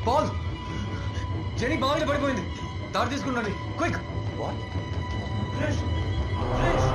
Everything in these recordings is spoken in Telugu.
పాల్ జెనీ బావిలో పడిపోయింది. దారి తీసుకున్నాడు. Quick. What? Chris Chris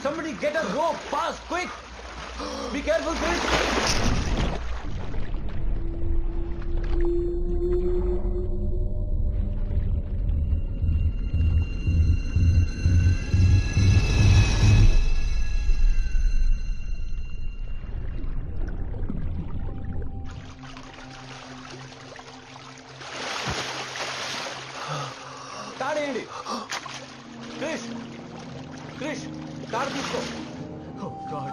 Somebody get a rope, fast, quick! Be careful, Chris! తాడేయండి. Chris! Chris! తాడు తీసుకో.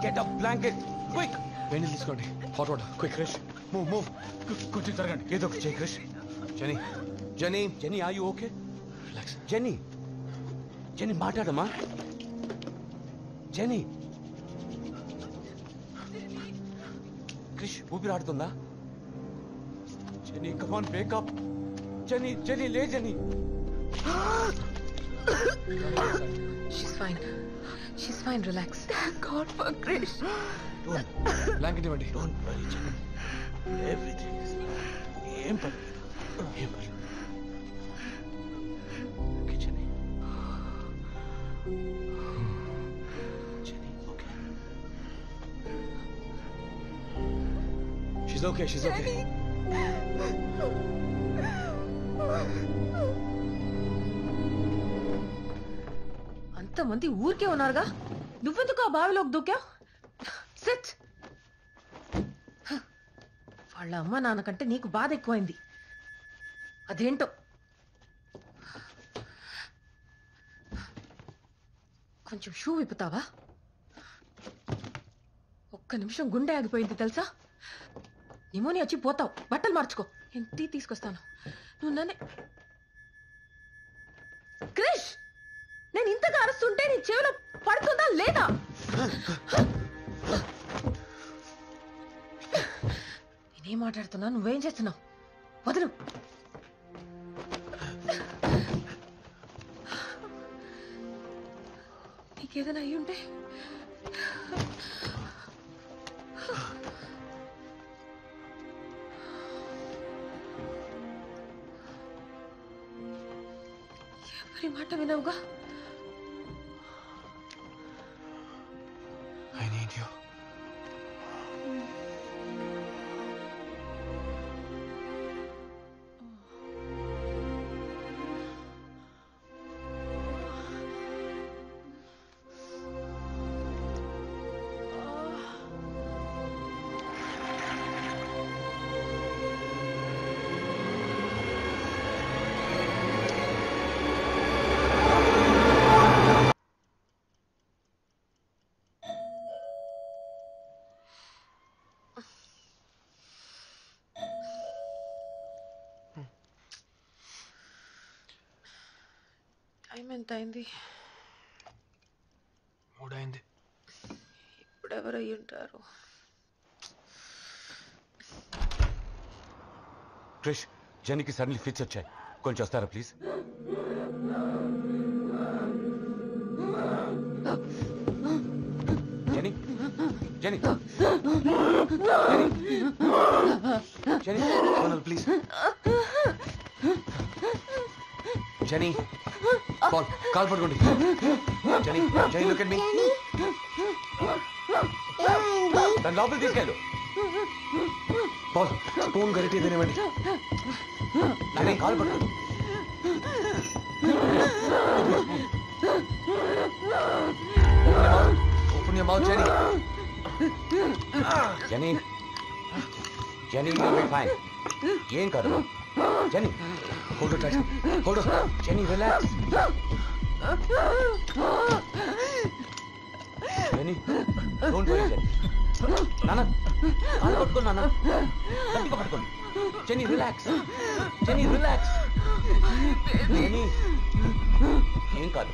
Get a blanket, quick! వేణి తీసుకోండి. Hot water quick. Chris, move. కొంచెం జరగండి. ఏదో ఒకటి చేయి, Chris. Jenny, are you okay? Relax. Jenny, మాట్లాడమ్మా. Jenny. Chris, ఊపిరాడుతుందా? Jenny, come on, wake up. Jenny, లే Jenny. She's fine, relax. Thank God for Krish. Don't. Blanket ఇవ్వండి. Don't worry, Jenny. Everything is fine. ఏం పర్లేదు. Okay, Jenny. Jenny, okay. She's okay. అంతమంది ఊరికే ఉన్నారుగా, నువ్వెందుకు ఆ బావిలోకి దూకావు? సిట్. వాళ్ళ అమ్మ నాన్నకంటే నీకు బాధ ఎక్కువైంది. అదేంటో. కొంచెం షూ విప్పుతావా? ఒక్క నిమిషం గుండె ఆగిపోయింది తెలుసా? నిమోనియా వచ్చి పోతావు. బట్టలు మార్చుకో. నేను టీ తీసుకొస్తాను. నువ్వు నన్నే. క్రిష్, నేను ఇంతగా అరుస్తుంటే నీ చెవిలో పడుతుందా లేదా? నేనేం మాట్లాడుతున్నా, నువ్వేం చేస్తున్నావు? వదలు. నీకేదైనా అయ్యి ఉంటే ఎవరి మాట వినవుగా? I need you. టైం ఎంత అయింది? 3 అయింది. ఇప్పుడు ఎవరు అయ్యి ఉంటారు? క్రిష్, జెనీకి సడన్లీ ఫిట్స్ వచ్చాయి. కొంచెం వస్తారా please? Jenny, please. Jenny, Paul, కాల్ పట్టుకోండి. Jenny, look at me. దాని లోపల తీసుకెళ్ళు. పాల్, స్పూన్ గరిటి తినేవండి. జెనీ, కాల్ పట్టుకోండి. Open your mouth, Jenny. Jenny, Jenny you'll be fine. ఏం కాదు Jenny. Hold tight. Hold. Jenny relax. Jenny don't worry Jenny. నాన్న కాలు పట్టుకోండి నాన్న, గట్టిగా పట్టుకోండి. Jenny relax. Jenny relax. Jenny ఏం కాదు.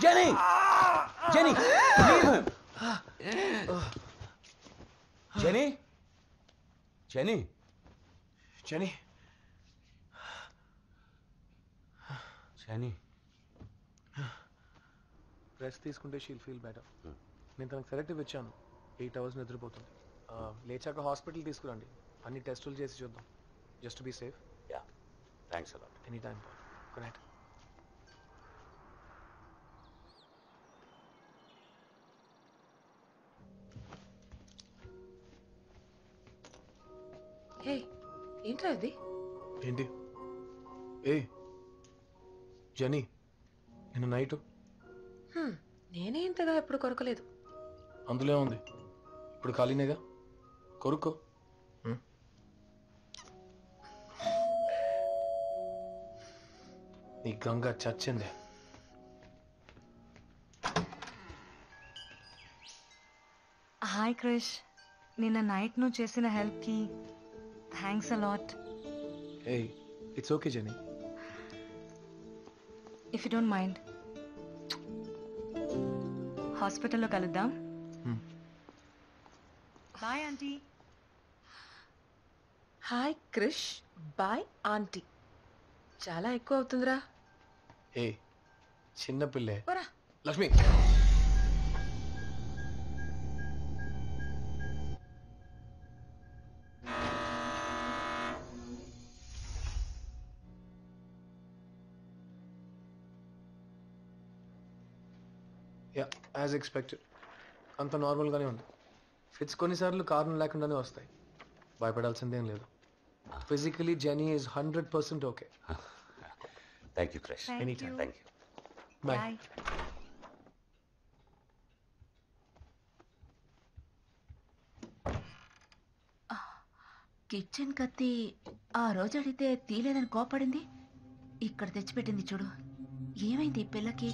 Jenny! Jenny! Leave him! Jenny? Jenny? Jenny. Jenny? Rest తీసుకుంటే షీల్ ఫీల్ బెటర్. నేను తనకు సెలెక్టివ్ ఇచ్చాను. 8 hours నిద్రపోతుంది. లేచాక హాస్పిటల్ తీసుకురండి, అన్ని టెస్టులు చేసి చూద్దాం. Just be safe. Yeah. Thanks a lot. Any time. Good night. Hey ఏంట్రా ఇది? ఏంటి? ఏ జెనీ, నిన్న నైట్ నేనే ఇంతగా ఎప్పుడు కొరకలేదు. అందులో ఉంది. ఇప్పుడు ఖాళీనేగా, కొరుక్కో. నీ గంగ చచ్చిందే. హాయ్ క్రిష్, నిన్న నైట్ నువ్వు చేసిన హెల్ప్కి థ్యాంక్స్ అలాట్. ఏ it's okay Jenny. If you don't mind హాస్పిటల్లో కలుద్దాం. Bye aunty. Hi Krish, bye aunty. చాలా ఎక్కువ అవుతుందిరా. ఏ చిన్న పిల్లే. పోరా. లక్ష్మి. యా యాజ్ ఎక్స్పెక్టెడ్ అంత నార్మల్గానే ఉంది. ఫిట్స్ కొన్నిసార్లు కారణం లేకుండానే వస్తాయి. భయపడాల్సిందేం లేదు. Physically Jenny is 100% okay. Thank you, Krish. Anytime. Thank you. Bye. Bye. Kitchen కత్తి ఆ రోజు అడిగితే తీలేదని కోపడింది. ఇక్కడ తెచ్చిపెట్టింది చూడు. ఏమైంది ఈ పిల్లకి?